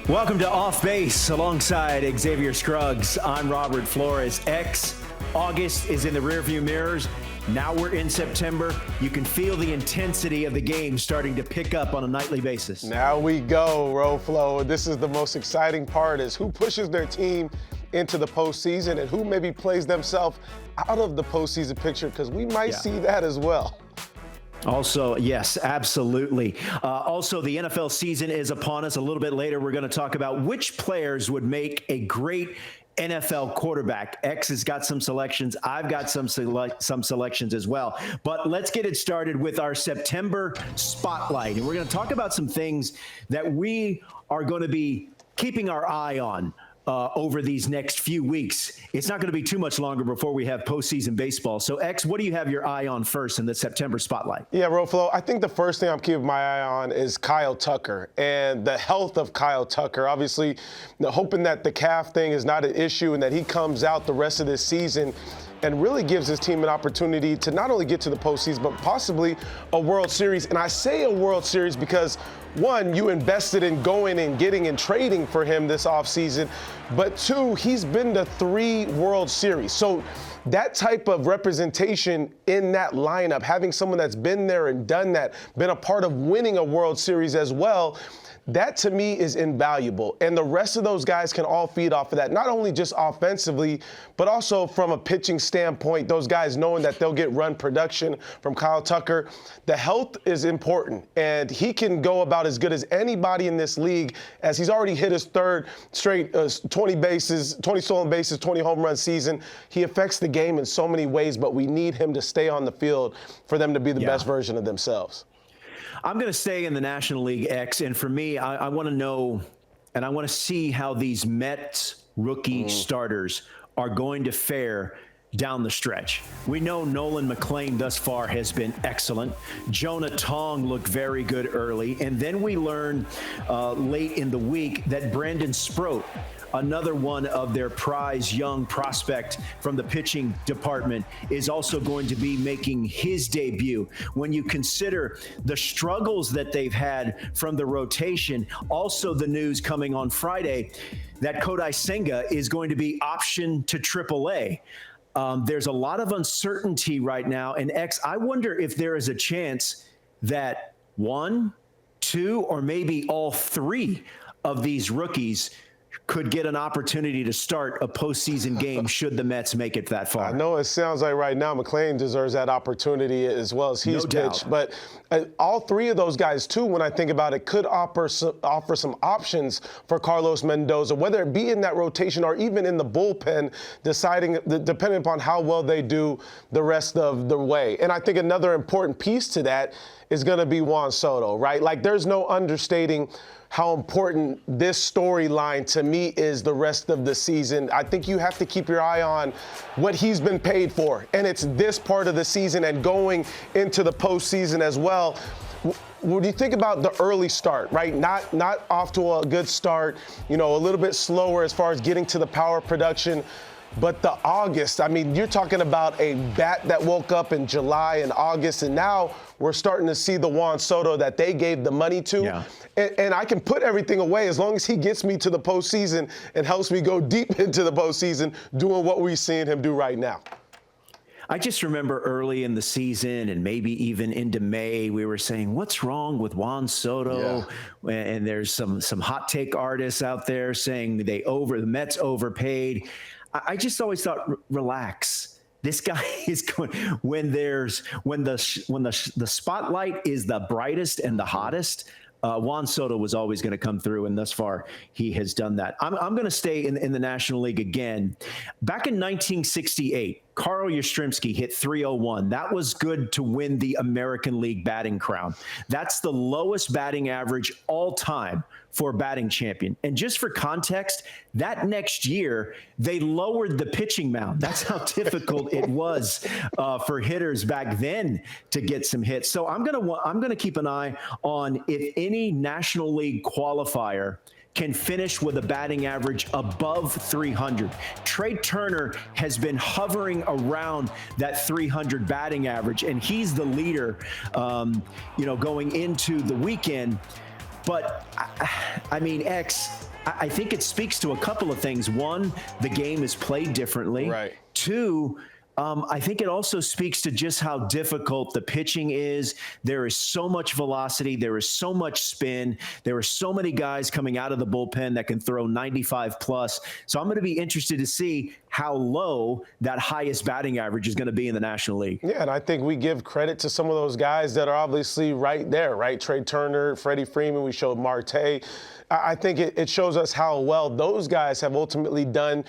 Welcome to Off Base alongside Xavier Scruggs. I'm Robert Flores. August is in the rearview mirrors. Now we're in September. You can feel the intensity of the game starting to pick up on a nightly basis. Now we go, Ro Flo. This is the most exciting part, is who pushes their team into the postseason and who maybe plays themselves out of the postseason picture, because we might see that as well. Also, yes, absolutely. Also, the NFL season is upon us. A little bit later, we're going to talk about which players would make a great NFL quarterback. X has got some selections. I've got some selections as well. But let's get it started with our September spotlight. And we're going to talk about some things that we are going to be keeping our eye on over these next few weeks. It's not going to be too much longer before we have postseason baseball. So, X, what do you have your eye on first in the September spotlight? Yeah, Ro Flo, I think the first thing I'm keeping my eye on is Kyle Tucker and the health of Kyle Tucker. Obviously, hoping that the calf thing is not an issue and that he comes out the rest of this season and really gives his team an opportunity to not only get to the postseason, but possibly a World Series. And I say a World Series because, one, you invested in going and getting and trading for him this offseason, but two, he's been to 3 World Series. So that type of representation in that lineup, having someone that's been there and done that, been a part of winning a World Series as well, that to me is invaluable. And the rest of those guys can all feed off of that, not only just offensively, but also from a pitching standpoint, those guys knowing that they'll get run production from Kyle Tucker. The health is important, and he can go about as good as anybody in this league, as he's already hit his third straight 20 stolen bases, 20 home run season. He affects the game in so many ways, but we need him to stay on the field for them to be the best version of themselves. I'm going to stay in the National League, X, and for me, I want to know and I want to see how these Mets rookie starters are going to fare down the stretch. We know Nolan McLean thus far has been excellent. Jonah Tong looked very good early, and then we learned late in the week that Brandon Sproat, another one of their prize young prospect from the pitching department, is also going to be making his debut. When you consider the struggles that they've had from the rotation, also the news coming on Friday that Kodai Senga is going to be optioned to AAA. There's a lot of uncertainty right now. And X, I wonder if there is a chance that 1, 2, or maybe all 3 of these rookies could get an opportunity to start a postseason game should the Mets make it that far. I know it sounds like right now McLean deserves that opportunity as well as he's pitched. But all 3 of those guys, too, when I think about it, could offer some options for Carlos Mendoza, whether it be in that rotation or even in the bullpen, depending upon how well they do the rest of the way. And I think another important piece to that is going to be Juan Soto, right? Like, there's no understating how important this storyline to me is the rest of the season. I think you have to keep your eye on what he's been paid for, and it's this part of the season and going into the postseason as well. When you think about the early start, right? Not off to a good start, a little bit slower as far as getting to the power production. But the August, I mean, you're talking about a bat that woke up in July and August, and now we're starting to see the Juan Soto that they gave the money to. Yeah. And I can put everything away as long as he gets me to the postseason and helps me go deep into the postseason doing what we're seeing him do right now. I just remember early in the season and maybe even into May, we were saying, what's wrong with Juan Soto? Yeah. And there's some hot take artists out there saying the Mets overpaid. I just always thought, relax. This guy is going when the spotlight is the brightest and the hottest. Juan Soto was always going to come through, and thus far he has done that. I'm going to stay in the National League again. Back in 1968, Carl Yastrzemski hit .301. That was good to win the American League batting crown. That's the lowest batting average all time for a batting champion. And just for context, that next year, they lowered the pitching mound. That's how difficult it was for hitters back then to get some hits. So I'm gonna keep an eye on if any National League qualifier can finish with a batting average above 300. Trey Turner has been hovering around that 300 batting average, and he's the leader, going into the weekend. But I mean, X, I think it speaks to a couple of things. One, the game is played differently. Right. Two, I think it also speaks to just how difficult the pitching is. There is so much velocity. There is so much spin. There are so many guys coming out of the bullpen that can throw 95 plus. So I'm going to be interested to see how low that highest batting average is going to be in the National League. Yeah, and I think we give credit to some of those guys that are obviously right there, right? Trey Turner, Freddie Freeman, we showed Marte. I think it shows us how well those guys have ultimately done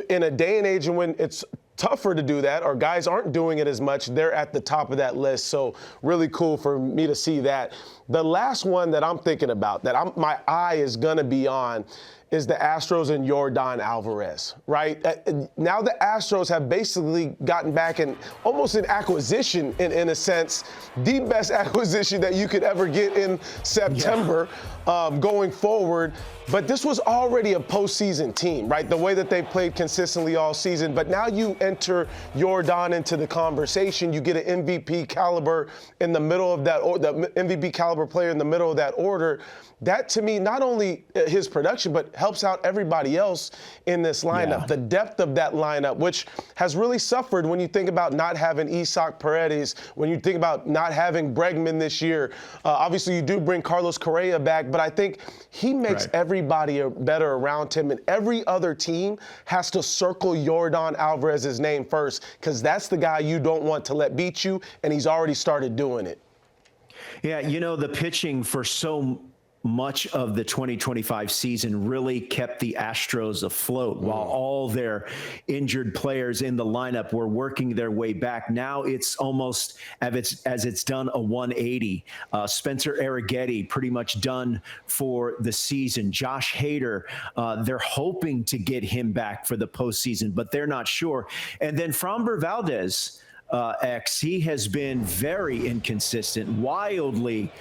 in a day and age when it's tougher to do that, or guys aren't doing it as much. They're at the top of that list. So really cool for me to see that. The last one that I'm thinking about, that my eye is going to be on, is the Astros and Yordan Alvarez, right? Now the Astros have basically gotten back in almost an acquisition, in a sense, the best acquisition that you could ever get in September going forward. But this was already a postseason team, right? The way that they played consistently all season. But now you enter Yordan into the conversation. You get an MVP caliber in the middle of that, or the MVP caliber player in the middle of that order. That, to me, not only his production, but helps out everybody else in this lineup. Yeah. The depth of that lineup, which has really suffered when you think about not having Isaac Paredes, when you think about not having Bregman this year. Obviously, you do bring Carlos Correa back, but I think he makes everybody better around him, and every other team has to circle Yordan Alvarez's name first, because that's the guy you don't want to let beat you, and he's already started doing it. Yeah, the pitching for so much of the 2025 season really kept the Astros afloat while all their injured players in the lineup were working their way back. Now it's almost as it's done a 180. Spencer Arrighetti pretty much done for the season. Josh Hader, they're hoping to get him back for the postseason, but they're not sure. And then Framber Valdez, he has been very inconsistent, wildly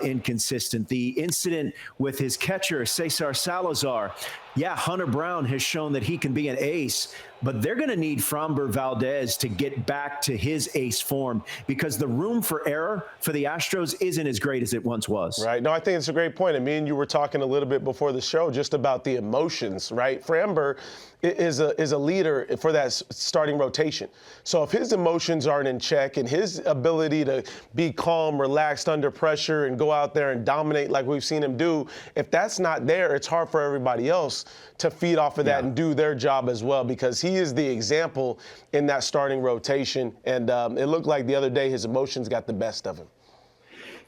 inconsistent. The incident with his catcher, Cesar Salazar, Hunter Brown has shown that he can be an ace, but they're going to need Framber Valdez to get back to his ace form, because the room for error for the Astros isn't as great as it once was. Right. No, I think it's a great point. And me and you were talking a little bit before the show just about the emotions, right? Framber is a leader for that starting rotation. So if his emotions aren't in check and his ability to be calm, relaxed under pressure and go out there and dominate like we've seen him do, if that's not there, it's hard for everybody else to feed off of that and do their job as well, because he is the example in that starting rotation. And it looked like the other day his emotions got the best of him.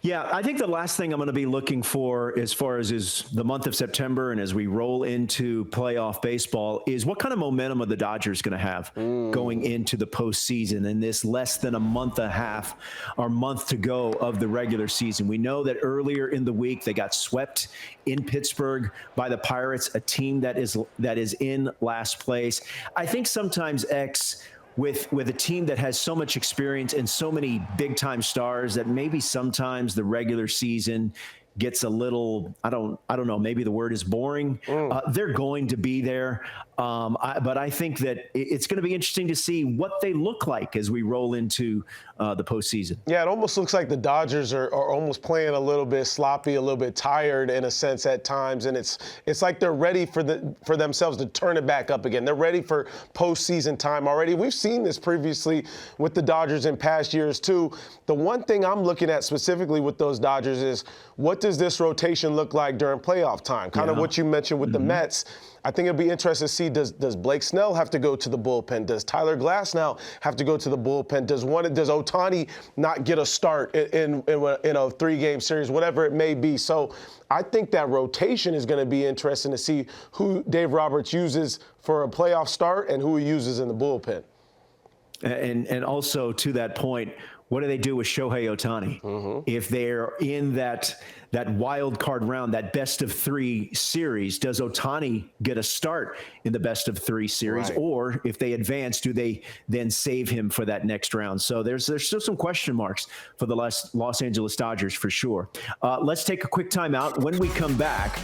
Yeah, I think the last thing I'm going to be looking for as far as is the month of September and as we roll into playoff baseball is what kind of momentum are the Dodgers going to have going into the postseason in this less than a month and a half or month to go of the regular season. We know that earlier in the week they got swept in Pittsburgh by the Pirates, a team that is in last place. I think sometimes with a team that has so much experience and so many big-time stars that maybe sometimes the regular season gets a little, I don't know, maybe the word is boring. They're going to be there. But I think that it's going to be interesting to see what they look like as we roll into the postseason. Yeah, it almost looks like the Dodgers are almost playing a little bit sloppy, a little bit tired in a sense at times, and it's like they're ready for themselves to turn it back up again. They're ready for postseason time already. We've seen this previously with the Dodgers in past years too. The one thing I'm looking at specifically with those Dodgers is what does this rotation look like during playoff time? Kind of what you mentioned with the Mets. I think it'll be interesting to see, does Blake Snell have to go to the bullpen? Does Tyler Glasnow have to go to the bullpen? Does Ohtani not get a start in a three-game series, whatever it may be? So I think that rotation is going to be interesting to see who Dave Roberts uses for a playoff start and who he uses in the bullpen. And also to that point, what do they do with Shohei Ohtani? If they're in that wild card round, that best of three series, does Ohtani get a start in the best of three series? Right. Or if they advance, do they then save him for that next round? So there's still some question marks for the Los Angeles Dodgers for sure. Let's take a quick time out. When we come back,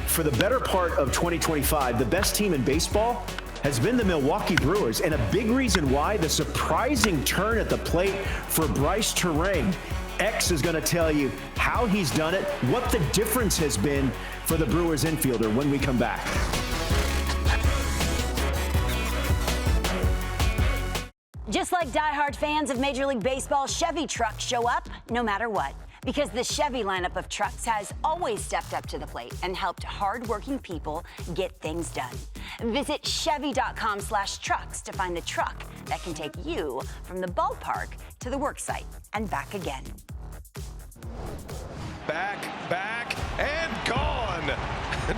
for the better part of 2025, the best team in baseball has been the Milwaukee Brewers, and a big reason why, the surprising turn at the plate for Brice Turang. X is going to tell you how he's done it, what the difference has been for the Brewers infielder when we come back. Just like diehard fans of Major League Baseball, Chevy trucks show up no matter what. Because the Chevy lineup of trucks has always stepped up to the plate and helped hardworking people get things done. Visit Chevy.com/trucks to find the truck that can take you from the ballpark to the worksite and back again. Back, and gone.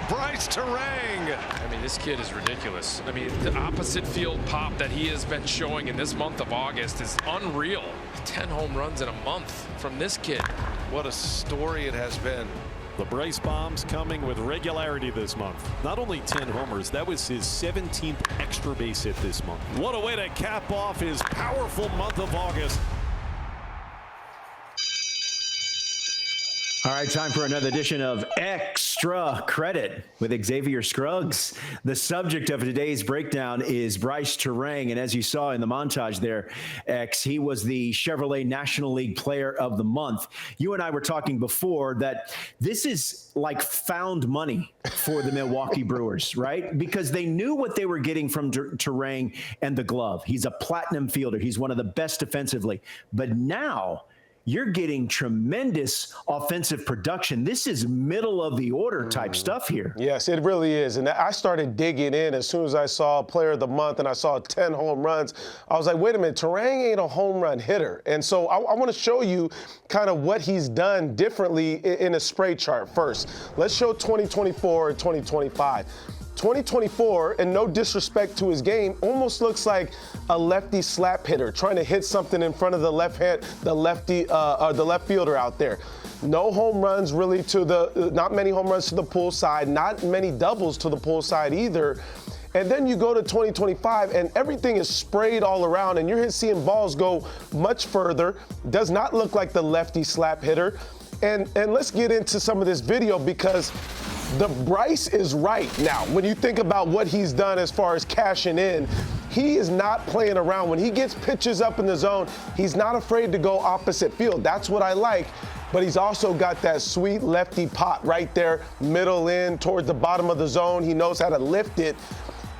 Brice Turang. I mean, this kid is ridiculous. I mean, the opposite field pop that he has been showing in this month of August is unreal. 10 home runs in a month from this kid. What a story it has been. The Bryce bombs coming with regularity this month. Not only 10 homers, that was his 17th extra base hit this month. What a way to cap off his powerful month of August. All right, time for another edition of Extra Credit with Xavier Scruggs. The subject of today's breakdown is Brice Turang, and as you saw in the montage there, X, he was the Chevrolet National League Player of the Month. You and I were talking before that this is like found money for the Milwaukee Brewers, right? Because they knew what they were getting from Turang and the glove. He's a platinum fielder. He's one of the best defensively. But now you're getting tremendous offensive production. This is middle of the order type stuff here. Yes, it really is. And I started digging in as soon as I saw Player of the Month and I saw 10 home runs. I was like, wait a minute, Turang ain't a home run hitter. And so I want to show you kind of what he's done differently in a spray chart first. Let's show 2024 and 2025. 2024, and no disrespect to his game, almost looks like a lefty slap hitter trying to hit something in front of the left fielder out there. No home runs really not many home runs to the pull side, not many doubles to the pull side either. And then you go to 2025 and everything is sprayed all around and you're seeing balls go much further. Does not look like the lefty slap hitter. And let's get into some of this video because the Brice is right now. When you think about what he's done as far as cashing in, he is not playing around. When he gets pitches up in the zone, he's not afraid to go opposite field. That's what I like. But he's also got that sweet lefty pot right there, middle in, towards the bottom of the zone. He knows how to lift it.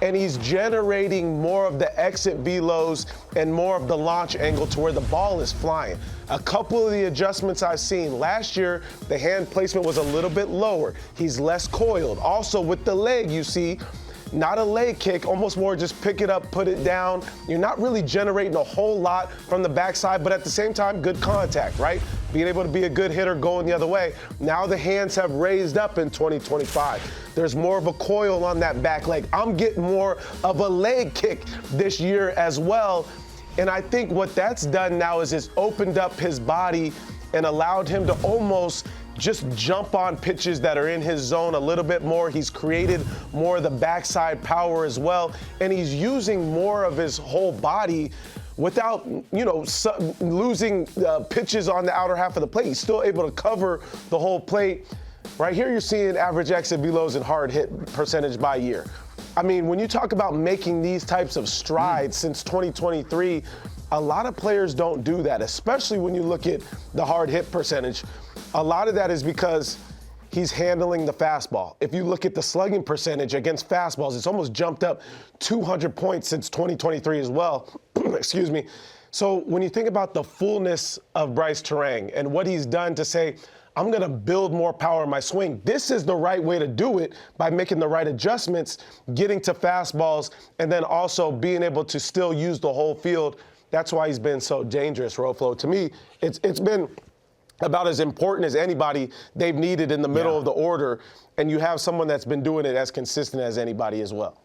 And he's generating more of the exit velos and more of the launch angle to where the ball is flying. A couple of the adjustments I've seen last year, the hand placement was a little bit lower. He's less coiled. Also with the leg, you see, not a leg kick, almost more just pick it up, put it down. You're not really generating a whole lot from the backside, but at the same time, good contact, right? Being able to be a good hitter going the other way. Now the hands have raised up in 2025. There's more of a coil on that back leg. I'm getting more of a leg kick this year as well. And I think what that's done now is it's opened up his body and allowed him to almost just jump on pitches that are in his zone a little bit more. He's created more of the backside power as well. And he's using more of his whole body without, losing pitches on the outer half of the plate. He's still able to cover the whole plate. Right here, you're seeing average exit velos and hard hit percentage by year. I mean, when you talk about making these types of strides since 2023, a lot of players don't do that, especially when you look at the hard hit percentage. A lot of that is because he's handling the fastball. If you look at the slugging percentage against fastballs, it's almost jumped up 200 points since 2023 as well. Excuse me. So when you think about the fullness of Brice Turang and what he's done to say, I'm going to build more power in my swing, this is the right way to do it by making the right adjustments, getting to fastballs, and then also being able to still use the whole field. That's why he's been so dangerous, Ro Flo. To me, it's been about as important as anybody they've needed in the middle of the order, and you have someone that's been doing it as consistent as anybody as well.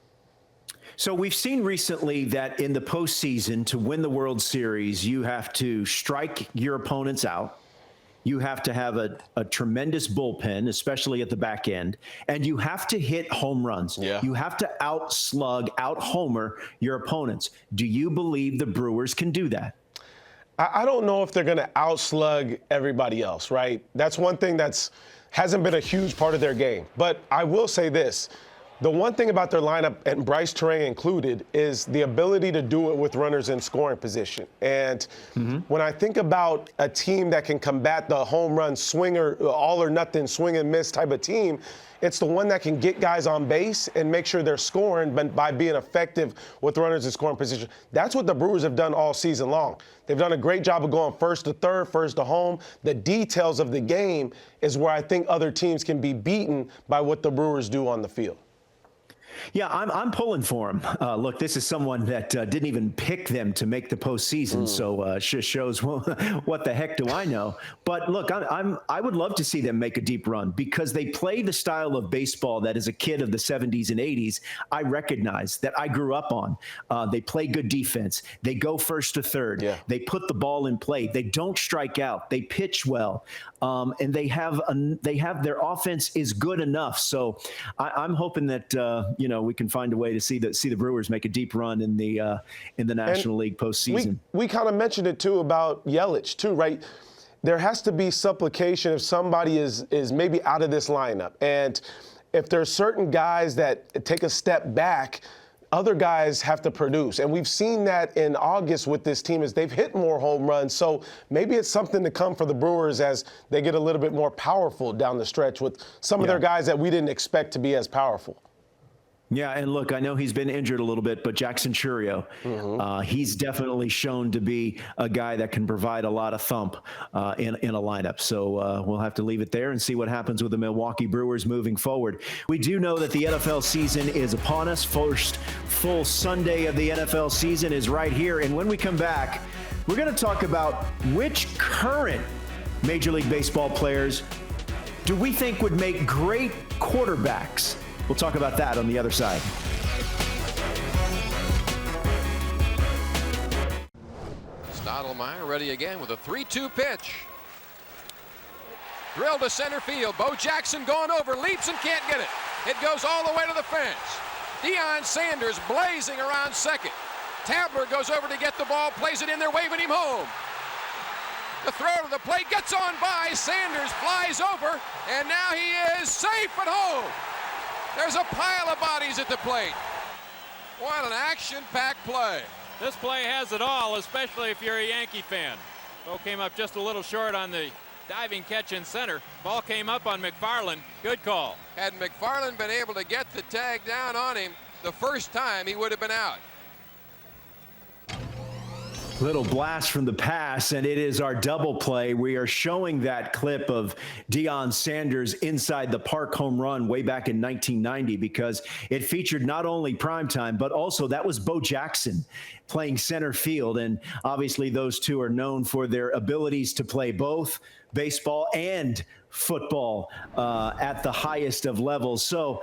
So we've seen recently that in the postseason, to win the World Series, you have to strike your opponents out. You have to have a tremendous bullpen, especially at the back end, and you have to hit home runs. Yeah. You have to out-slug, out-homer your opponents. Do you believe the Brewers can do that? I don't know if they're going to outslug everybody else, right? That's one thing hasn't been a huge part of their game. But I will say this. The one thing about their lineup, and Brice Turang included, is the ability to do it with runners in scoring position. And when I think about a team that can combat the home run swinger, all or nothing, swing and miss type of team, it's the one that can get guys on base and make sure they're scoring by being effective with runners in scoring position. That's what the Brewers have done all season long. They've done a great job of going first to third, first to home. The details of the game is where I think other teams can be beaten by what the Brewers do on the field. Yeah, I'm pulling for him. Look, this is someone that didn't even pick them to make the postseason, so shows what the heck do I know. But look, I would love to see them make a deep run because they play the style of baseball that as a kid of the 70s and 80s, I recognize that I grew up on. They play good defense. They go first to third. Yeah. They put the ball in play. They don't strike out. They pitch well, and they have their offense is good enough. So I'm hoping that we can find a way to see the Brewers make a deep run in the National League postseason. We kind of mentioned it too about Yelich too, right? There has to be supplication if somebody is maybe out of this lineup, and if there's certain guys that take a step back, other guys have to produce. And we've seen that in August with this team as they've hit more home runs. So maybe it's something to come for the Brewers as they get a little bit more powerful down the stretch with some of their guys that we didn't expect to be as powerful. Yeah, and look, I know he's been injured a little bit, but Jackson Churio, he's definitely shown to be a guy that can provide a lot of thump in a lineup. So we'll have to leave it there and see what happens with the Milwaukee Brewers moving forward. We do know that the NFL season is upon us. First full Sunday of the NFL season is right here. And when we come back, we're going to talk about which current Major League Baseball players do we think would make great quarterbacks. We'll talk about that on the other side. Stottlemyre ready again with a 3-2 pitch. Drilled to center field. Bo Jackson going over, leaps and can't get it. It goes all the way to the fence. Deion Sanders blazing around second. Tabler goes over to get the ball, plays it in there, waving him home. The throw to the plate gets on by. Sanders flies over, and now he is safe at home. There's a pile of bodies at the plate. What an action-packed play. This play has it all, especially if you're a Yankee fan. Bo came up just a little short on the diving catch in center. Ball came up on McFarland. Good call. Had McFarland been able to get the tag down on him the first time, he would have been out. Little blast from the past, and it is our double play. We are showing that clip of Deion Sanders inside the park home run way back in 1990 because it featured not only primetime, but also that was Bo Jackson playing center field. And obviously those two are known for their abilities to play both baseball and football at the highest of levels. So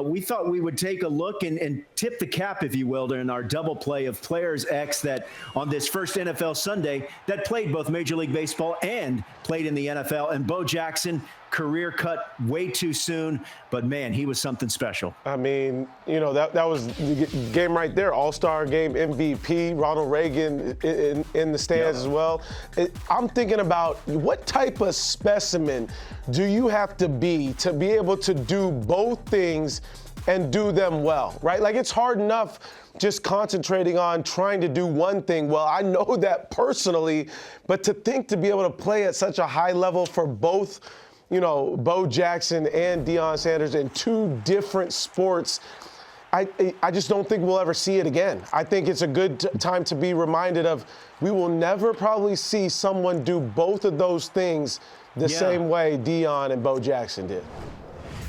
we thought we would take a look and tip the cap, if you will, in our double play of Players X that on this first NFL Sunday that played both Major League Baseball and played in the NFL. And Bo Jackson, career cut way too soon, but man, he was something special. I mean, that was the game right there. All-Star game, MVP, Ronald Reagan in the stands as well. I'm thinking about what type of specimen do you have to be able to do both things and do them well, right? Like, it's hard enough just concentrating on trying to do one thing well. I know that personally, but to be able to play at such a high level for both Bo Jackson and Deion Sanders in two different sports, I just don't think we'll ever see it again. I think it's a good time to be reminded of we will never probably see someone do both of those things the same way Deion and Bo Jackson did.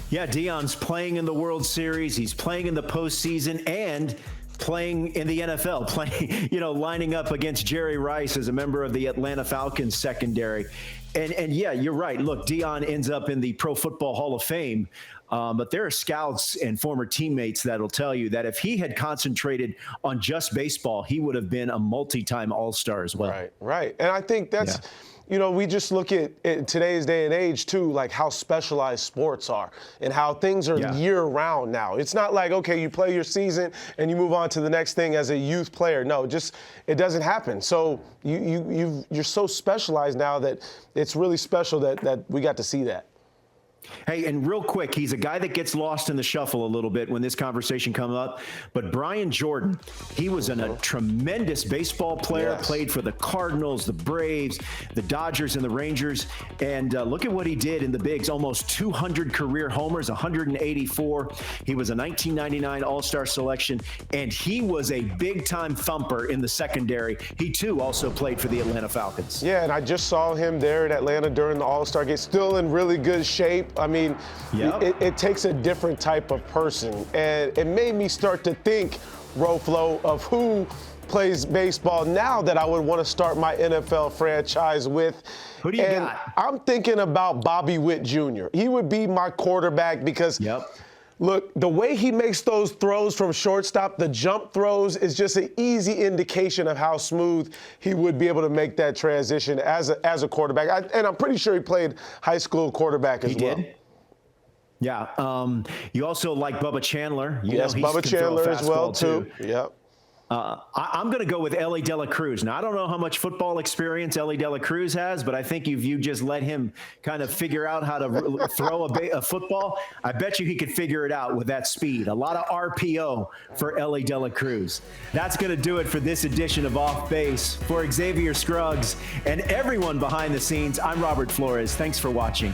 Yeah, Deion's playing in the World Series. He's playing in the postseason and playing in the NFL, lining up against Jerry Rice as a member of the Atlanta Falcons secondary. And yeah, you're right. Look, Deion ends up in the Pro Football Hall of Fame. But there are scouts and former teammates that'll tell you that if he had concentrated on just baseball, he would have been a multi-time All-Star as well. Right. And I think that's, we just look at today's day and age, too, like how specialized sports are and how things are year-round now. It's not like, okay, you play your season and you move on to the next thing as a youth player. No, it doesn't happen. So you're so specialized now that it's really special that we got to see that. Hey, and real quick, he's a guy that gets lost in the shuffle a little bit when this conversation comes up. But Brian Jordan, he was a tremendous baseball player, Yes. played for the Cardinals, the Braves, the Dodgers, and the Rangers. And look at what he did in the bigs, almost 200 career homers, 184. He was a 1999 All-Star selection, and he was a big-time thumper in the secondary. He, too, also played for the Atlanta Falcons. Yeah, and I just saw him there in Atlanta during the All-Star game, still in really good shape. I mean, Yep. it takes a different type of person. And it made me start to think, Ro Flo, of who plays baseball now that I would want to start my NFL franchise with. Who do you and got? I'm thinking about Bobby Witt Jr. He would be my quarterback because look, the way he makes those throws from shortstop, the jump throws, is just an easy indication of how smooth he would be able to make that transition as a quarterback. And I'm pretty sure he played high school quarterback as well. He did? Yeah. You also like Bubba Chandler. Yes, Bubba Chandler as well, too. Yep. I'm going to go with Ellie De La Cruz. Now, I don't know how much football experience Ellie De La Cruz has, but I think if you just let him kind of figure out how to throw a football, I bet you he could figure it out with that speed. A lot of RPO for Ellie De La Cruz. That's going to do it for this edition of Off Base. For Xavier Scruggs and everyone behind the scenes, I'm Robert Flores. Thanks for watching.